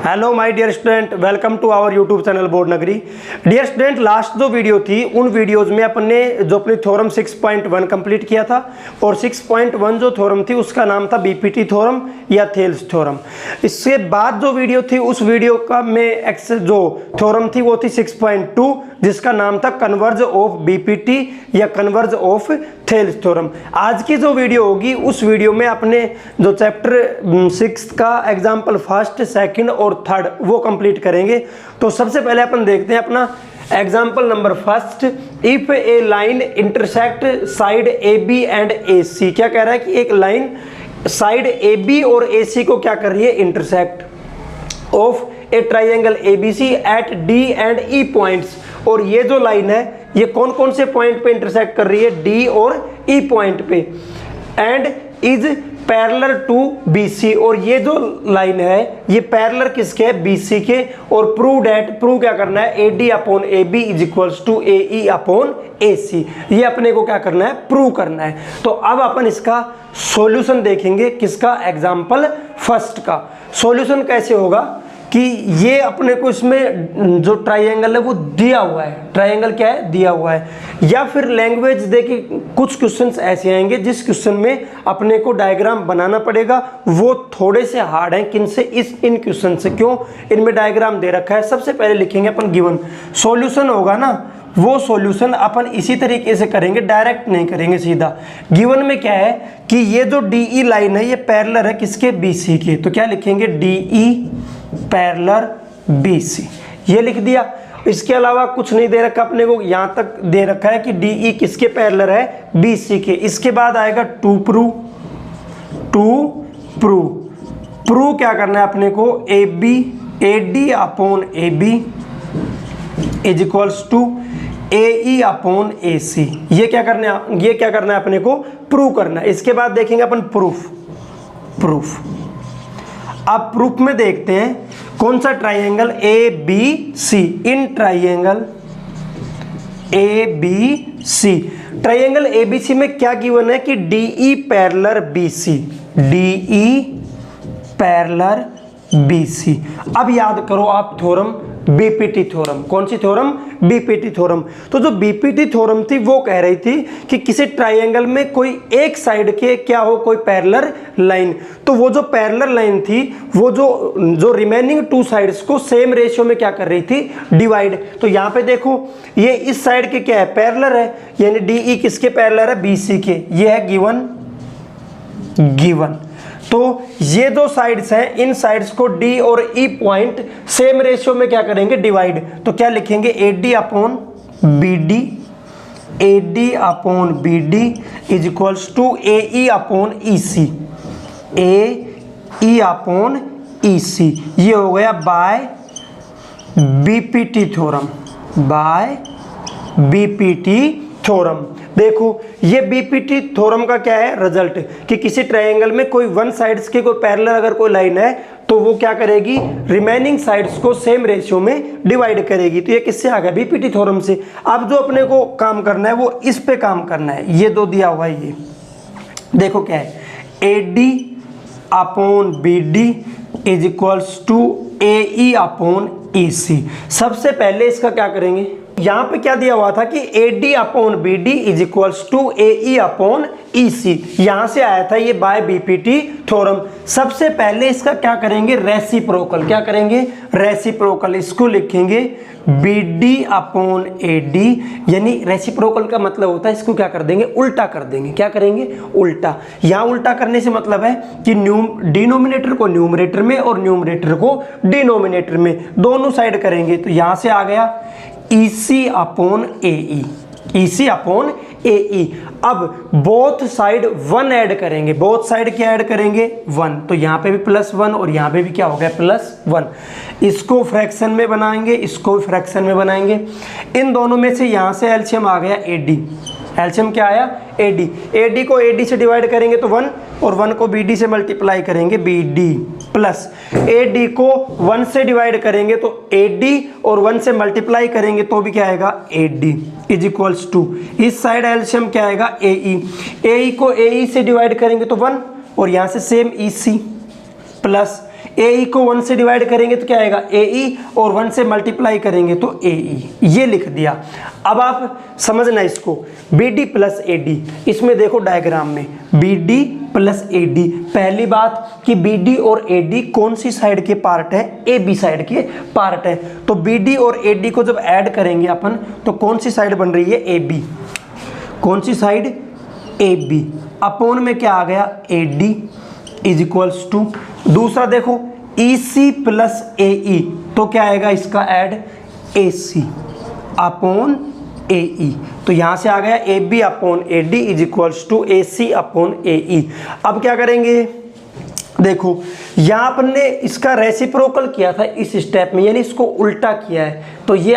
Hello my dear student, welcome to our YouTube channel Board Nagri. Dear student, last जो video थी उन videos में अपने थ्योरम 6.1 कंप्लीट किया था और 6.1 जो थ्योरम थी उसका नाम था बीपीटी थ्योरम या थेल्स थ्योरम। इसके बाद जो वीडियो थी उस वीडियो का में जो थ्योरम थी वो थी 6.2 जिसका नाम था कन्वर्ज ऑफ बीपीटी या कन्वर्ज ऑफ थेल्स थ्योरम। आज की जो वीडियो होगी उस वीडियो में अपने जो चैप्टर 6 का एग्जाम्पल फर्स्ट, सेकंड और थर्ड वो कंप्लीट करेंगे। तो सबसे पहले अपन देखते हैं अपना example number first. If a line intersect side A B and A C, क्या कह रहा है कि एक लाइन साइड ए बी और ए सी को क्या कर रही है, intersect of a triangle ABC at D and E points. और ये जो लाइन है ये कौन कौन से पॉइंट पे इंटरसेक्ट कर रही है, D और E पॉइंट पे, and is parallel to BC। और ये जो लाइन है ये पैरेलल किसके है, BC के। और प्रूव क्या करना है, AD upon AB is equals to AE upon AC। ये अपने को क्या करना है, प्रूव करना है। तो अब अपन इसका सॉल्यूशन देखेंगे, किसका, एग्जाम्पल फर्स्ट का। सॉल्यूशन कैसे होगा कि ये अपने को इसमें जो ट्राइंगल है वो दिया हुआ है, ट्राइंगल क्या है, दिया हुआ है। या फिर लैंग्वेज देखिए कुछ क्वेश्चंस ऐसे आएंगे जिस क्वेश्चन में अपने को डायग्राम बनाना पड़ेगा, वो थोड़े से हार्ड हैं। किन से, इन क्वेश्चन से। क्यों, इनमें डायग्राम दे रखा है। सबसे पहले लिखेंगे अपन गिवन। सॉल्यूशन होगा ना, वो सॉल्यूशन अपन इसी तरीके से करेंगे, डायरेक्ट नहीं करेंगे सीधा। गिवन में क्या है कि ये जो DE लाइन है ये पैरेलल है किसके, BC के। तो क्या लिखेंगे, DE पैरेलल BC, ये लिख दिया। इसके अलावा कुछ नहीं दे रखा अपने को, यहां तक दे रखा है कि DE किसके पैरेलल है, BC के। इसके बाद आएगा टू प्रूव क्या करना है अपने को, AD upon AB is equals to AE upon AC। ये क्या करना है अपने को, प्रूव करना है। इसके बाद देखेंगे अपन प्रूफ। अब प्रूफ में देखते हैं कौन सा triangle ABC। In triangle ABC, triangle ABC में क्या गिवन है कि DE parallel BC, DE parallel BC। अब याद करो आप थ्योरम बीपीटी थ्योरम। कौन सी थ्योरम, बीपीटी थ्योरम। तो जो बीपीटी थ्योरम थी वो कह रही थी कि किसी ट्राइंगल में कोई एक साइड के क्या हो, कोई पैरेलल लाइन। तो वो जो पैरेलल लाइन थी वो जो रिमेनिंग टू साइड्स को सेम रेशियो में क्या कर रही थी, डिवाइड। तो यहाँ पे देखो ये इस साइड के क्या है, पैरेलल है, यानी DE किसके पैरेलल है, BC के। ये है गिवन। तो ये दो साइड्स हैं, इन साइड्स को D और E पॉइंट सेम रेशियो में क्या करेंगे, डिवाइड। तो क्या लिखेंगे, AD upon BD is equals to AE upon EC, AE upon EC। ये हो गया बाय बीपीटी थ्योरम। देखो ये बीपीटी थ्योरम का क्या है, रिजल्ट, कि किसी ट्रायंगल में कोई वन साइड्स के कोई पैरेलल अगर कोई लाइन है तो वो क्या करेगी, रिमेनिंग साइड्स को सेम रेशियो में डिवाइड करेगी। तो ये किससे आ गया, बीपीटी थ्योरम से। अब जो अपने को काम करना है वो इस पे काम करना है। ये दो दिया हुआ है, ये देखो क्या है, AD upon BD is equals to AE upon EC। सबसे पहले इसका क्या करेंगे, यहां पे क्या दिया हुआ था कि AD upon BD is equals to AE upon EC। यहां से आया था ये बाय बीपीटी थ्योरम। सबसे पहले इसका क्या करेंगे, रेसिप्रोकल। क्या करेंगे, रेसिप्रोकल। इसको लिखेंगे BD अपॉन AD, यानी रेसिप्रोकल का मतलब होता है इसको क्या कर देंगे, उल्टा कर देंगे। क्या करेंगे, उल्टा। यहां उल्टा करने से मतलब है कि डिनोमिनेटर को न्यूमरेटर में और न्यूमरेटर को डिनोमिनेटर में, दोनों साइड करेंगे। तो यहां से आ गया EC upon AE, EC upon AE। अब बोथ साइड 1 ऐड करेंगे, बोथ साइड क्या ऐड करेंगे, 1। तो यहाँ पे भी +1 और यहाँ पे भी क्या हो गया, +1। इसको फ्रैक्शन में बनाएंगे, इसको फ्रैक्शन में बनाएंगे। इन दोनों में से यहाँ से एलसीएम आ गया AD। एलसीएम क्या आया, AD को AD से डिवाइड करेंगे तो 1, और 1 को BD से मल्टीप्लाई करेंगे BD, प्लस AD को 1 से डिवाइड करेंगे तो AD, और 1 से मल्टीप्लाई करेंगे तो भी क्या आएगा, AD इज इक्वल्स टू, इस साइड एलसीएम क्या आएगा, AE को AE से डिवाइड करेंगे तो 1, और यहाँ से सेम EC, प्लस ए ई को 1 से डिवाइड करेंगे तो क्या आएगा ए ई, और 1 से मल्टीप्लाई करेंगे तो ए ई, ये लिख दिया। अब आप समझना इसको, B D plus A D, इसमें देखो डायग्राम में B D plus A D, पहली बात कि बी डी और ए डी कौन सी साइड के पार्ट है, ए बी साइड के पार्ट है, तो बी डी और ए डी को जब ऐड करेंगे अपन तो कौन सी साइड बन रही है, ए बी, कौन सी साइड, ए बी, अपोन में क्या आ गया A D is equals to, दूसरा देखो ई सी प्लस ए ई, तो क्या आएगा इसका add a C upon A ई, तो यहां से आ गया A B upon A D is equals to A C upon A E. अब क्या करेंगे, देखो यहाँ अपन ने इसका रेसिप्रोकल किया था इस स्टेप में, यानी इसको उल्टा किया है, तो ये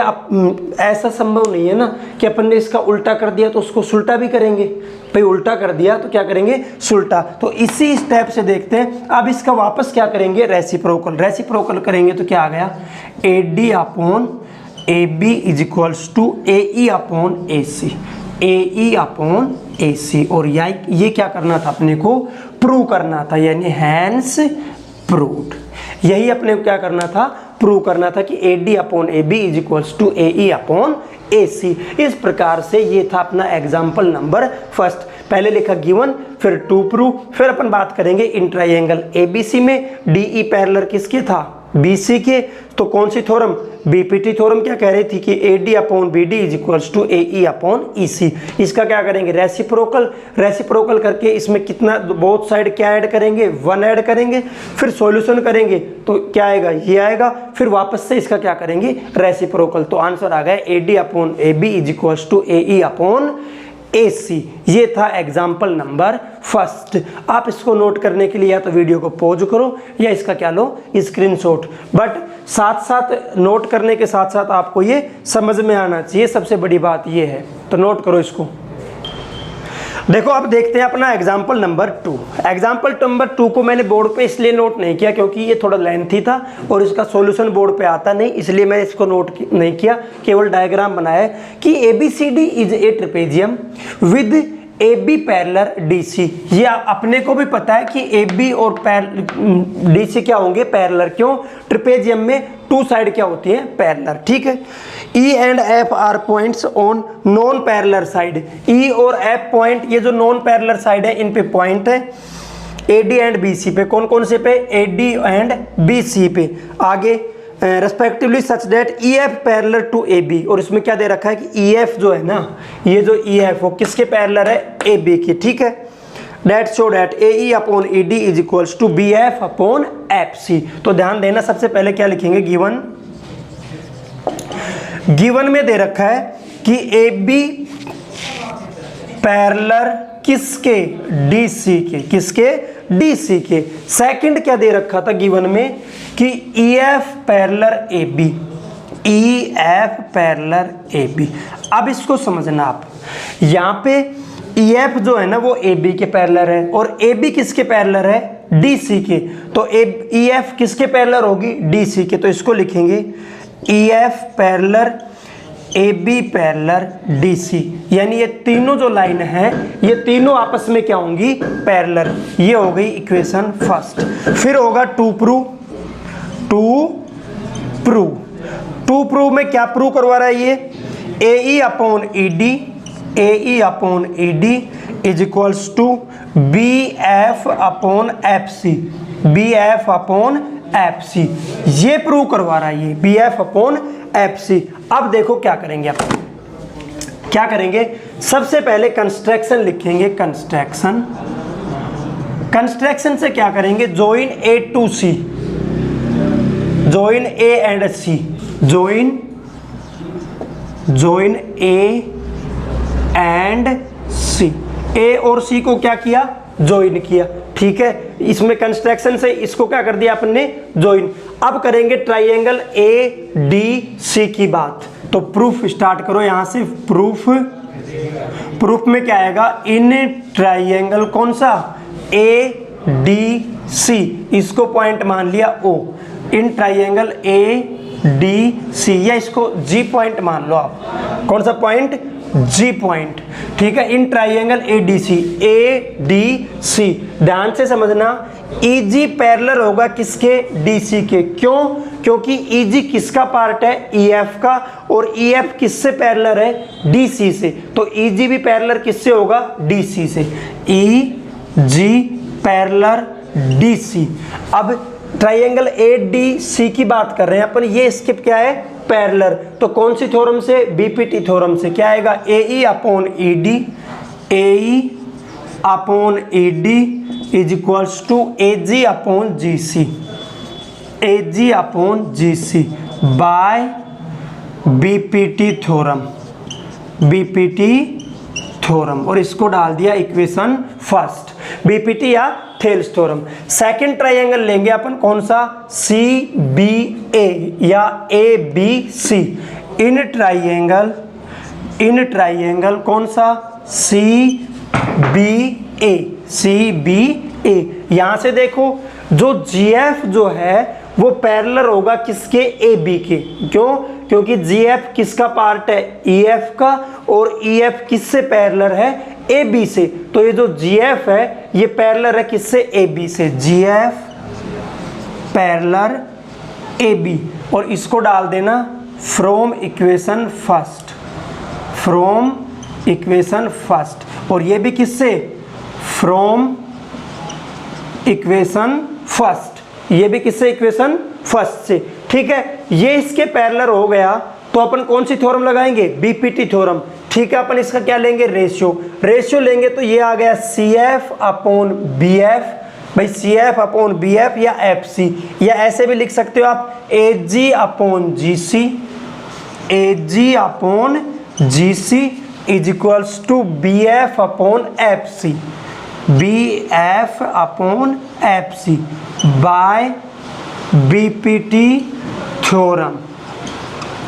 ऐसा संभव नहीं है ना कि अपन ने इसका उल्टा कर दिया तो उसको सुल्टा भी करेंगे, भाई उल्टा कर दिया तो क्या करेंगे सुल्टा, तो इसी स्टेप से देखते हैं। अब इसका वापस क्या करेंगे, रेसिप्रोकल, रेसिप्रोकल करेंगे तो क्या आ गया A D upon A B is equals to A E upon A C, A E upon A C, और ये क्या करना था अपने को, प्रूव करना था, यानी हैंस प्रूव्ड, यही अपने को क्या करना था, प्रूव करना था कि A D upon A B is equals to A E upon A C. इस प्रकार से ये था अपना एग्जाम्पल नंबर फर्स्ट, पहले लिखा गिवन, फिर टू प्रूव, फिर अपन बात करेंगे इन ट्राइंगल एबीसी में डी ई पैरेलल किसके था, बीसी के, तो कौन सी थ्योरम, बीपीटी थ्योरम क्या कह रही थी कि A D upon B D is equals to A E upon E C. इसका क्या करेंगे रेसिप्रोकल, रेसिप्रोकल करके इसमें कितना, बोथ साइड क्या ऐड करेंगे, 1 ऐड करेंगे, फिर सॉल्यूशन करेंगे तो क्या आएगा, ये आएगा, फिर वापस से इसका क्या करेंगे रेसिप्रोकल, तो आंसर आ गया A D upon A B is equals to A E upon A C. ये था एग्जाम्पल नंबर फर्स्ट। आप इसको नोट करने के लिए या तो वीडियो को पॉज करो या इसका क्या लो स्क्रीनशॉट, बट साथ साथ नोट करने के साथ साथ आपको ये समझ में आना चाहिए, सबसे बड़ी बात ये है, तो नोट करो इसको। देखो अब देखते हैं अपना एग्जाम्पल नंबर 2। एग्जाम्पल नंबर 2 को मैंने बोर्ड पे इसलिए नोट नहीं किया क्योंकि ये थोड़ा लेंथी था और इसका सॉल्यूशन बोर्ड पे आता नहीं, इसलिए मैंने इसको नोट नहीं किया, केवल डायग्राम बनाया कि ABCD is a trapezium with AB parallel DC। ये अपने को भी पता है कि AB और DC क्या होंगे, पैरेलल, क्यों, ट्रेपेजियम में 2 साइड क्या होती है, पैरेलल, ठीक है। E and F are points on non parallel side, E और F पॉइंट, ये जो नॉन पैरेलल साइड है इन पे पॉइंट है AD एंड BC पे, कौन कौन से पे, AD एंड BC पे, आगे respectively such that EF parallel to AB, और इसमें क्या दे रखा है कि EF जो है ना, ये जो EF वो किसके पैरेलल है, AB की, ठीक है। That show that AE upon ED is equals to BF upon FC। तो ध्यान देना, सबसे पहले क्या लिखेंगे, गिवन, गिवन में दे रखा है कि AB पैरेलल किसके, DC के, किसके, DC के। सेकंड क्या दे रखा था गिवन में कि EF parallel AB, EF parallel AB। अब इसको समझना आप, यहाँ पे EF जो है ना वो AB के पैरेलल है और AB किसके पैरेलल है, DC के, तो EF किसके पैरेलल होगी, DC के, तो इसको लिखेंगे EF parallel AB parallel DC, यानी ये तीनों जो लाइन है ये तीनों आपस में क्या होंगी, पैरेलल। ये हो गई इक्वेशन फर्स्ट। फिर होगा to prove, to prove, to prove में क्या प्रूव करवा रहा है ये, AE upon ED, AE upon ED is equals to BF upon FC, BF upon FC, ये प्रूव करवा रहा है ये BF अपॉन FC। अब देखो क्या करेंगे, आप क्या करेंगे, सबसे पहले कंस्ट्रक्शन लिखेंगे, कंस्ट्रक्शन, कंस्ट्रक्शन से क्या करेंगे, join A to C, join A and C, join A and C, A और C को क्या किया, जॉइन किया, ठीक है। इसमें कंस्ट्रक्शन से इसको क्या कर दिया अपन ने, जॉइन। अब करेंगे ट्राइंगल ADC की बात, तो प्रूफ स्टार्ट करो यहां से, प्रूफ, प्रूफ में क्या आएगा, इन ट्राइंगल कौन सा, ADC, इसको पॉइंट मान लिया O, इन ट्राइंगल ADC, या इसको G पॉइंट मान लो आप, कौन सा पॉइंट, जी पॉइंट, ठीक है, इन ट्राइंगल एडीसी, एडीसी ध्यान से समझना, ईजी पैरेलल होगा किसके, डीसी के। क्यों? क्योंकि ईजी किसका पार्ट है, ईएफ का, और ईएफ किससे पैरेलल है, डीसी से। तो ईजी भी पैरेलल किससे होगा, डीसी से। Easy parallel DC. अब ट्राइंगल एडीसी की बात कर रहे हैं अपन, ये इसके क्या है, पैरेलल। तो कौन सी थ्योरम से, बीपीटी थ्योरम से। क्या आएगा, AE upon ED, AE upon ED is equals to AG upon GC, AG upon GC by BPT theorem, BPT theorem. और इसको डाल दिया इक्वेशन फर्स्ट, बीपीटी या थेल्स थ्योरम। सेकंड ट्राइंगल लेंगे अपन, कौन सा, सी बी ए या A B C. In triangle कौन सा, सी बी ए, सी बी ए। यहां से देखो जो जीएफ जो है वो पैरेलल होगा किसके, ए बी के। क्यों? क्योंकि जीएफ किसका पार्ट है, ईएफ का, और ईएफ किससे पैरेलल है, ए बी से। तो ये जो जीएफ है ये पैरेलल है किससे, ए बी से, जीएफ पैरेलल ए बी। और इसको डाल देना from equation first, from equation first. और ये भी किससे, फ्रॉम इक्वेशन फर्स्ट, ये भी किससे, इक्वेशन फर्स्ट से। ठीक है, ये इसके पैरेलल हो गया तो अपन कौन सी थ्योरम लगाएंगे, बीपीटी थ्योरम। ठीक है, अपन इसका क्या लेंगे, रेशियो। रेशियो लेंगे तो ये आ गया C F upon B F, भाई C F upon B F या एफ सी, या ऐसे भी लिख सकते हो आप A G upon G C, A G upon G C is equals to B F upon F C, B F upon F C by BPT theorem.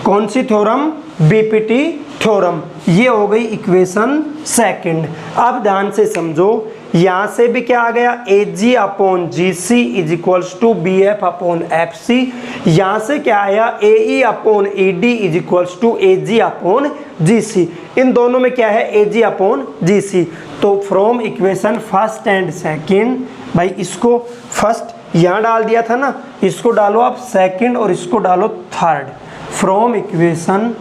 कौन सी थ्योरम, बीपीटी थ्योरम। ये हो गई इक्वेशन सेकंड। अब ध्यान से समझो, यहां से भी क्या आ गया, A G upon G C is equals to B F upon F C. यहां से क्या आया, A E upon A D is equals to A G upon G C. इन दोनों में क्या है, ए जी अपॉन जी सी। तो from equation first and second, भाई इसको फर्स्ट यहां डाल दिया था ना, इसको डालो आप सेकंड और इसको डालो third. From equation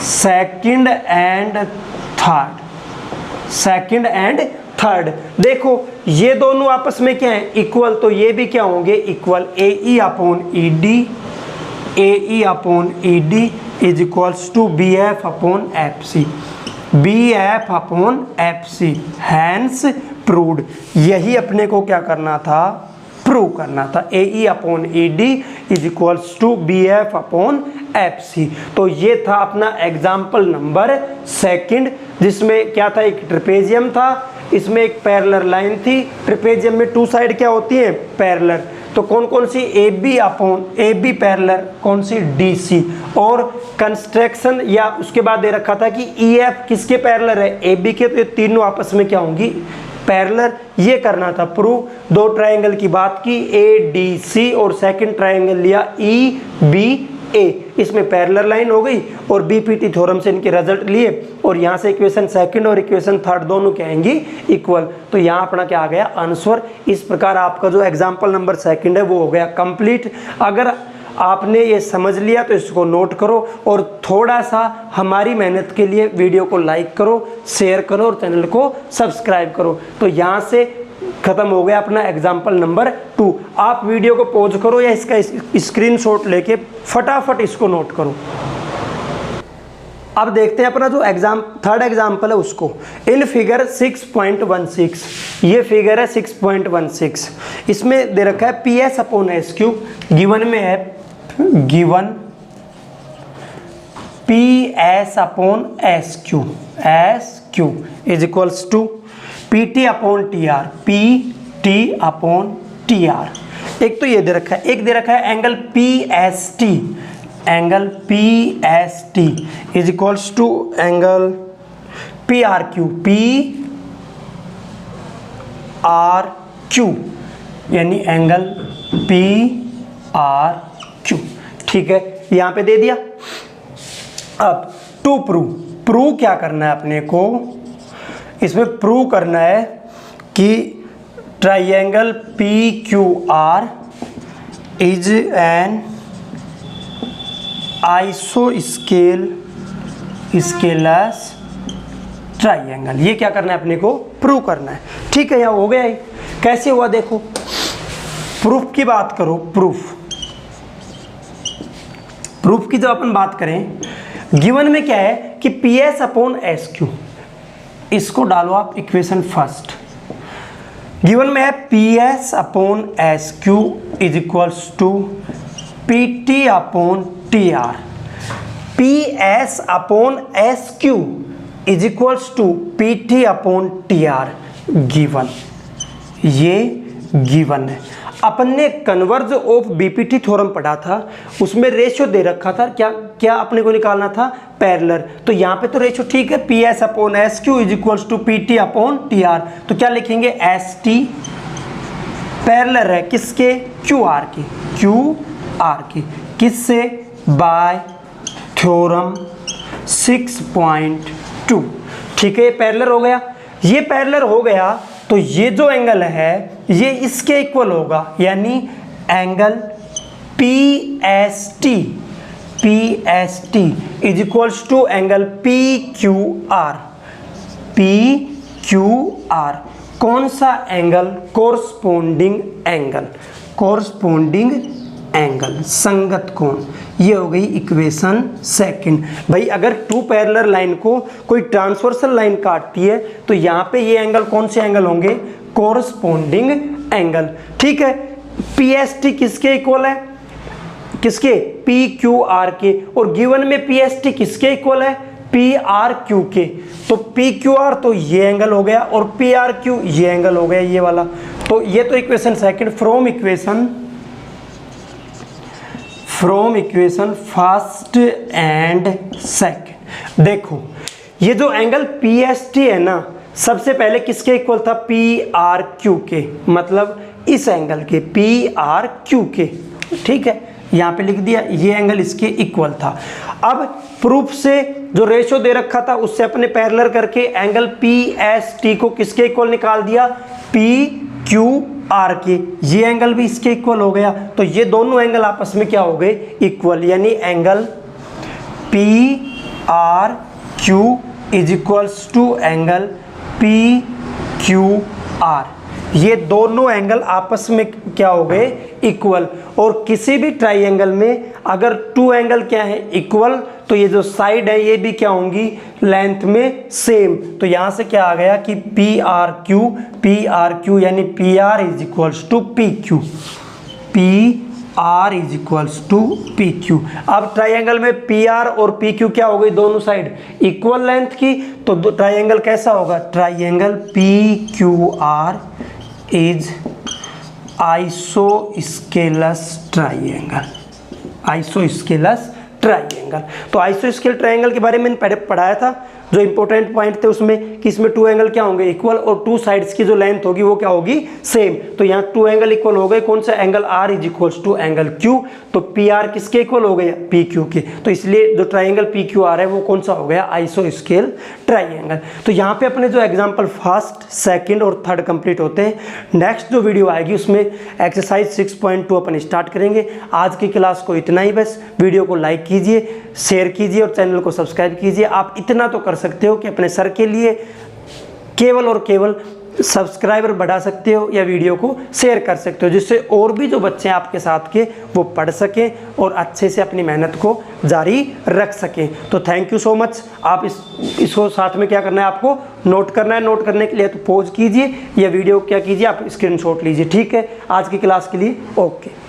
second and third, second and third. देखो ये दोनों आपस में क्या है, इक्वल। तो ये भी क्या होंगे, equal. A E upon E D, A E upon E D is equals to B F upon F C, B F upon F C. Hence proved. यही अपने को क्या करना था, प्रूव करना था। A E upon E D is equals to B F upon F C. तो ये था अपना एग्जाम्पल नंबर सेकंड, जिसमें क्या था, एक ट्रेपेजियम था, इसमें एक पैरेलल लाइन थी। ट्रेपेजियम में टू साइड क्या होती है, पैरेलल। तो कौन कौन सी, A B upon A B parallel, कौन सी, डी सी। और कंस्ट्रक्शन या उसके बाद दे रखा था कि ई एफ किसके पैरेलल है, ए बी के। तो ये तीनों आपस में क्या होंगी, पैरेलल। ये करना था प्रूव। दो ट्रायंगल की बात की, ए डी सी, और सेकंड ट्रायंगल लिया ई बी ए, इसमें पैरेलल लाइन हो गई। और बीपीटी थ्योरम से इनके रिजल्ट लिए, और यहाँ से इक्वेशन सेकंड और इक्वेशन थर्ड दोनों क्या आएंगी, इक्वल। तो यहाँ अपना क्या आ गया, आंसर। इस प्रकार आपका जो एग्जाम्पल नंबर सेकंड है वो हो गया कंप्लीट। अगर आपने ये समझ लिया तो इसको नोट करो, और थोड़ा सा हमारी मेहनत के लिए वीडियो को लाइक करो, शेयर करो, और चैनल को सब्सक्राइब करो। तो यहाँ से खत्म हो गया अपना एग्जाम्पल नंबर 2। आप वीडियो को पॉज करो या इसका स्क्रीनशॉट लेके फटाफट इसको नोट करो। अब देखते हैं अपना जो थर्ड एग्जाम्पल है उसको। इन फिगर 6.16, ये फिगर है 6.16। इसमें दे रखा है P S upon S cube. Given में है, given P S upon S cube is equals to P T upon T R, P T upon T R. एक तो ये दे रखा है, एक दे रखा है angle P S T, angle P S T is equals to angle P R Q, P R Q, यानी एंगल पी आर क्यू। ठीक है, यहां पे दे दिया। अब टू प्रूव, प्रूव क्या करना है अपने को, इसमें प्रूव करना है कि triangle P Q R is an आइसोस्केल स्केलस ट्राइंगल। ये क्या करना है अपने को, प्रूव करना है। ठीक है, यहाँ हो गया। कैसे हुआ देखो, प्रूफ की बात करो। प्रूफ की जब अपन बात करें, गिवन में क्या है कि P S upon S Q, इसको डालो आप इक्वेशन फर्स्ट। गिवन में है P S upon S Q is equals to P T upon T R. P S upon S Q is equals to P T upon T R given. ये given है। अपन ने converse of BPT theorem पढ़ा था, उसमें ratio दे रखा था। क्या अपने को निकालना था, पैरेलल। तो यहाँ पे तो रेशियो ठीक है, P S upon S Q is equals to P T upon T R. तो क्या लिखेंगे, एस टी पैरेलल है किसके, क्यू आर के। क्यू आर के किससे, बाय थ्योरम 6.2। ठीक है, ये पैरेलल हो गया। ये पैरेलल हो गया तो ये जो एंगल है ये इसके इक्वल होगा, यानी angle P S T is equals to angle P Q R. कौन सा एंगल, कोरस्पोंडिंग एंगल, संगत कोण। ये हो गई इक्वेशन सेकंड। भाई अगर टू पैरेलल लाइन को कोई ट्रांसवर्सल लाइन काटती है तो यहाँ पे ये एंगल कौन से एंगल होंगे, कोरस्पोंडिंग एंगल। ठीक है, पी एस टी किसके इक्वल है, किसके, पी क्यू आर के। और गिवन में पी एस टी किसके इक्वल है, पी आर क्यू के। तो पी क्यू आर तो ये एंगल हो गया और पी आर क्यू ये एंगल हो गया, ये वाला। तो ये तो equation second. From equation first and second. देखो ये जो एंगल पी एस टी है ना, सबसे पहले किसके इक्वल था, पी आर क्यू के, मतलब इस एंगल के, पी आर क्यू के। ठीक है, यहाँ पे लिख दिया, ये एंगल इसके इक्वल था। अब प्रूफ से जो रेशो दे रखा था उससे अपने पैरेलल करके एंगल पी एस टी को किसके इक्वल निकाल दिया, पी क्यू आर के। ये एंगल भी इसके इक्वल हो गया। तो ये दोनों एंगल आपस में क्या हो गए, इक्वल, यानी angle P R Q is equals to angle P Q R. ये दोनों एंगल आपस में क्या हो गए, इक्वल। और किसी भी ट्राइंगल में अगर टू एंगल क्या है, इक्वल, तो ये जो साइड है ये भी क्या होंगी, लेंथ में सेम। तो यहाँ से क्या आ गया कि पी आर क्यू यानी P R is equals to P Q, P Q. अब ट्राइंगल में पी आर और पी क्यू क्या हो गई, दोनों साइड इक्वल लेंथ की। तो ट्राइंगल कैसा होगा, triangle P Q R is isosceles triangle. तो आइसोस्केल ट्राइंगल के बारे में मैंने पहले पढ़ाया था। जो इंपॉर्टेंट पॉइंट थे उसमें कि इसमें टू एंगल क्या होंगे, इक्वल, और टू साइड्स की जो लेंथ होगी वो क्या होगी, सेम। तो यहाँ टू एंगल इक्वल हो गए, कौन सा एंगल, R is equals to angle Q. तो पी आर किसके इक्वल हो गया, पी क्यू के। तो इसलिए जो ट्राइंगल पी क्यू आर है वो कौन सा हो गया, आइसोस्केल ट्राइंगल। तो यहाँ पे अपने जो एग्जाम्पल फर्स्ट, सेकेंड और थर्ड कंप्लीट होते हैं। नेक्स्ट जो वीडियो आएगी उसमें एक्सरसाइज 6.2 अपन स्टार्ट करेंगे। आज की क्लास को इतना ही बस। वीडियो को लाइक कीजिए, शेयर कीजिए और चैनल को सब्सक्राइब कीजिए। आप इतना तो कर सकते हो कि अपने सर के लिए केवल और केवल सब्सक्राइबर बढ़ा सकते हो या वीडियो को शेयर कर सकते हो, जिससे और भी जो बच्चे हैं आपके साथ के वो पढ़ सकें और अच्छे से अपनी मेहनत को जारी रख सकें। तो थैंक यू सो मच। आप इसको साथ में क्या करना है, आपको नोट करना है। नोट करने के लिए तो पॉज कीजिए या वीडियो क्या कीजिए, आप स्क्रीनशॉट लीजिए। ठीक है, आज की क्लास के लिए ओके।